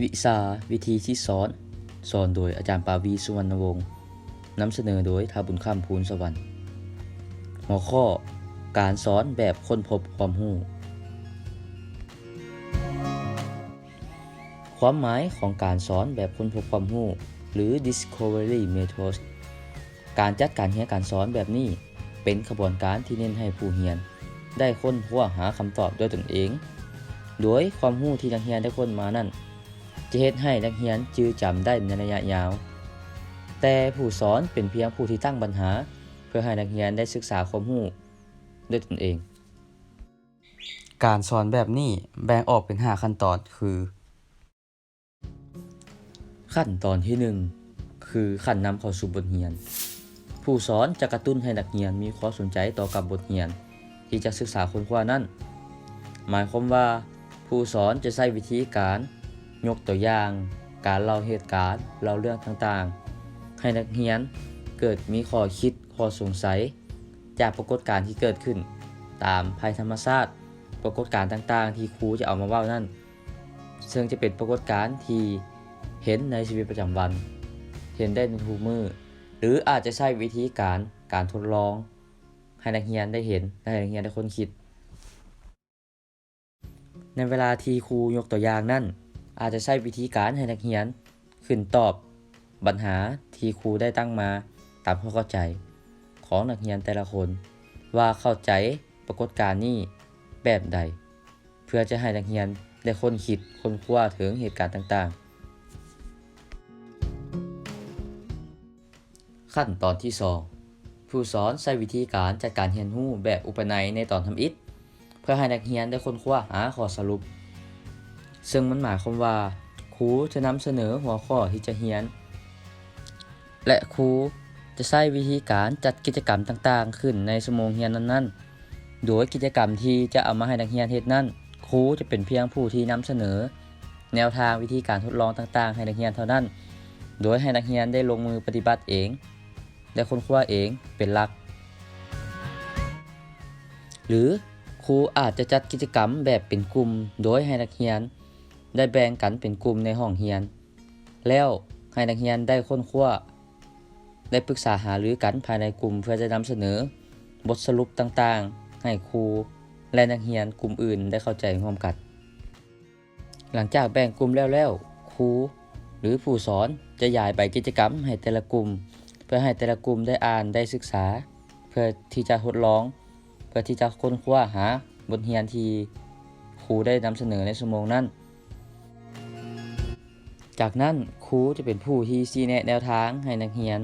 วิชาวิธีที่สอนโดยอาจารย์ปาวีสุวรรณวงศ์นำเสนอโดยท้าวบุญคำพูนสวรรค์หัวข้อการสอนแบบค้นพบความรู้ความหมายของการสอนแบบค้นพบความรู้หรือ Discovery Method การจัดการเรียนการสอนแบบนี้เป็นกระบวนการที่เน้นให้ผู้เรียนได้ค้นคว้าหาคำตอบด้วยตนเองโดยความรู้ที่นักเรียนได้ค้นมานั้นจะเฮ็ดให้นักเรียนจื้อจำได้ในระยะยาวแต่ผู้สอนเป็นเพียงผู้ที่ตั้งปัญหาเพื่อให้นักเรียนได้ศึกษาความรู้ด้วยตนเองการสอนแบบนี้แบ่งออกเป็น5ขั้นตอนคือขั้นตอนที่1คือขั้นนำเข้าสู่บทเรียนผู้สอนจะกระตุ้นให้นักเรียนมีความสนใจต่อกับบทเรียนที่จะศึกษาค้นคว้านั้นหมายความว่าผู้สอนจะใช้วิธีการยกตัวอย่างการเล่าเหตุการณ์เล่าเรื่องต่างๆให้นักเรียนเกิดมีข้อคิดข้อสงสัยจากปรากฏการณ์ที่เกิดขึ้นตามภัยธรรมชาติปรากฏการณ์ต่างๆที่ครูจะเอามาเว้านั้นซึ่งจะเป็นปรากฏการณ์ที่เห็นในชีวิตประจำวันเห็นได้ในทุกมื้อหรืออาจจะใช้วิธีการทดลองให้นักเรียนได้เห็นและให้นักเรียนได้ค้นคิดในเวลาที่ครูยกตัวอย่างนั้นอาจจะใช้วิธีการให้นักเรียนขึ้นตอบปัญหาที่ครูได้ตั้งมาตามความเข้าใจของนักเรียนแต่ละคนว่าเข้าใจปรากฏการณ์นี้แบบใดเพื่อจะให้นักเรียนได้ค้นคิดค้นคว้าถึงเหตุการณ์ต่างๆขั้นตอนที่2ผู้สอนใช้วิธีการจัดการเรียนรู้แบบอุปนัยในตอนทำอิฐเพื่อให้นักเรียนได้ค้นคว้าหาข้อสรุปซึ่งมันหมายความว่าครูจะนำเสนอหัวข้อที่จะเรียนและครูจะใช้วิธีการจัดกิจกรรมต่างๆขึ้นในชั่วโมงเรียนนั้นๆโดยกิจกรรมที่จะเอามาให้นักเรียนเฮ็ดนั้นครูจะเป็นเพียงผู้ที่นำเสนอแนวทางวิธีการทดลองต่างๆให้นักเรียนเท่านั้นโดยให้นักเรียนได้ลงมือปฏิบัติเองและค้นคว้าเองเป็นหลักหรือครูอาจจะจัดกิจกรรมแบบเป็นกลุ่มโดยให้นักเรียนได้แบ่งกันเป็นกลุ่มในห้องเรียนแล้วให้นักเรียนได้ค้นคว้าได้ปรึกษาหารือกันภายในกลุ่มเพื่อจะนำเสนอบทสรุปต่างๆให้ครูและนักเรียนกลุ่มอื่นได้เข้าใจร่วมกันหลังจากแบ่งกลุ่มแล้วครูหรือผู้สอนจะย้ายใบกิจกรรมให้แต่ละกลุ่มเพื่อให้แต่ละกลุ่มได้อ่านได้ศึกษาเพื่อที่จะทดลองเพื่อที่จะค้นคว้าหาบทเรียนที่ครูได้นำเสนอในชั่วโมงนั้นจากนั้นครูจะเป็นผู้ที่ชี้แนะแนวทางให้นักเรียน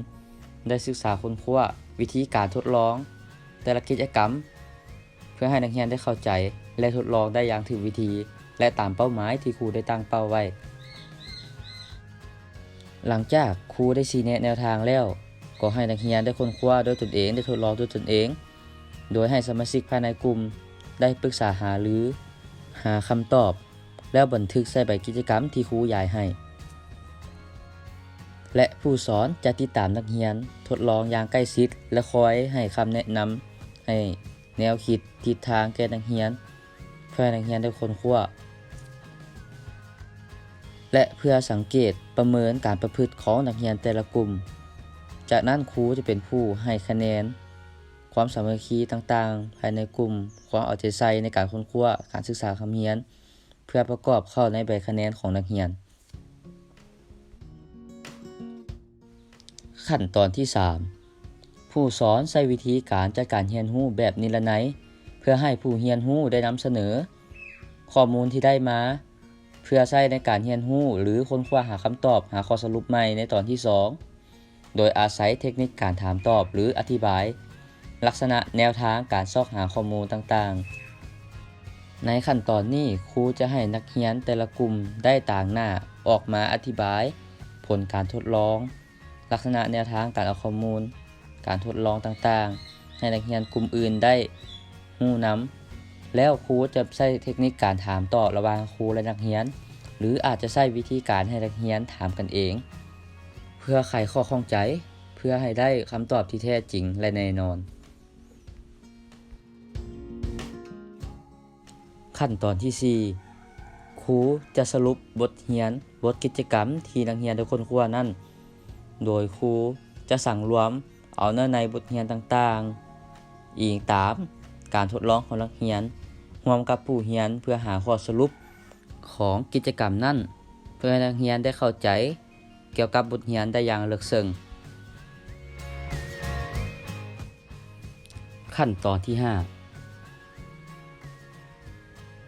ได้ศึกษาค้นคว้าวิธีการทดลองแต่ละกิจกรรมเพื่อให้นักเรียนได้เข้าใจและทดลองได้อย่างถูกวิธีและตามเป้าหมายที่ครูได้ตั้งเป้าไว้หลังจากครูได้ชี้แนะแนวทางแล้วก็ให้นักเรียนได้ค้นคว้าด้วยตนเองได้ทดลองด้วยตนเองโดยให้สมาชิกภายในกลุ่มได้ปรึกษาหารือหาคำตอบแล้วบันทึกใส่ใบกิจกรรมที่ครูย้ายให้และผู้สอนจะติดตามนักเรียนทดลองอย่างใกล้ชิดและคอยให้คำแนะนำให้แนวคิดทิศทางแก่นักเรียนเพื่อให้นักเรียนได้ค้นคว้าและเพื่อสังเกตประเมินการประพฤติของนักเรียนแต่ละกลุ่มจากนั้นครูจะเป็นผู้ให้คะแนนความสามัคคีต่างๆภายในกลุ่มความเอาใจใส่ในการค้นคว้าการศึกษาคำเรียนเพื่อประกอบเข้าในใบคะแนนของนักเรียนขั้นตอนที่3ผู้สอนใช้วิธีการจัดการเรียนรู้แบบนิรนัยเพื่อให้ผู้เรียนรู้ได้นำเสนอข้อมูลที่ได้มาเพื่อใช้ในการเรียนรู้หรือค้นคว้าหาคำตอบหาข้อสรุปใหม่ในตอนที่2โดยอาศัยเทคนิคการถามตอบหรืออธิบายลักษณะแนวทางการซอกหาข้อมูลต่างๆในขั้นตอนนี้ครูจะให้นักเรียนแต่ละกลุ่มได้ต่างหน้าออกมาอธิบายผลการทดลองลักษณะแนวทางการเอาข้อมูลการทดลองต่างๆให้นักเรียนกลุ่มอื่นได้รู้นำแล้วครูจะใช้เทคนิคการถามตอบระหว่างครูและนักเรียนหรืออาจจะใช้วิธีการให้นักเรียนถามกันเองเพื่อไขข้อข้องใจเพื่อให้ได้คำตอบที่แท้จริงและแน่นอนขั้นตอนที่4ค ครูจะสรุปบทเรียนบทกิจกรรมที่นักเรียนได้ค้นคว้านั้นโดยครูจะสั่งรวมเอาเนื้อในบทเรียนต่างๆอิงตามการทดลองของนักเรียนร่วมกับผู้เรียนเพื่อหาข้อสรุปของกิจกรรมนั้นเพื่อให้นักเรียนได้เข้าใจเกี่ยวกับบทเรียนได้อย่างลึกซึ้งขั้นตอนที่ 5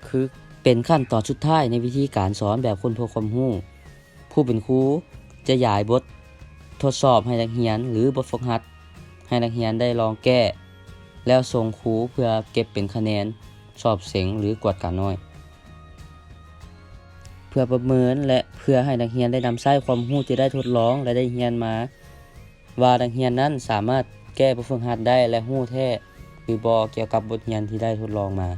คือเป็นขั้นตอนสุดท้ายในวิธีการสอนแบบค้นพบความรู้ผู้เป็นครูจะย้ายบททดสอบให้นักเรียนหรือบทฝึกหัดให้นักเรียนได้ลองแก้แล้วส่งครูเพื่อเก็บเป็นคะแนนสอบเส็งหรือกวดการน้อยเพื่อประเมินและเพื่อให้นักเรียนได้นำใช้ความรู้ที่ได้ทดลองและได้เรียนมาว่านักเรียนนั้นสามารถแก้บทฝึกหัดได้และรู้แท้หรือบ่เกี่ยวกับบทเรียนที่ได้ทดลองมา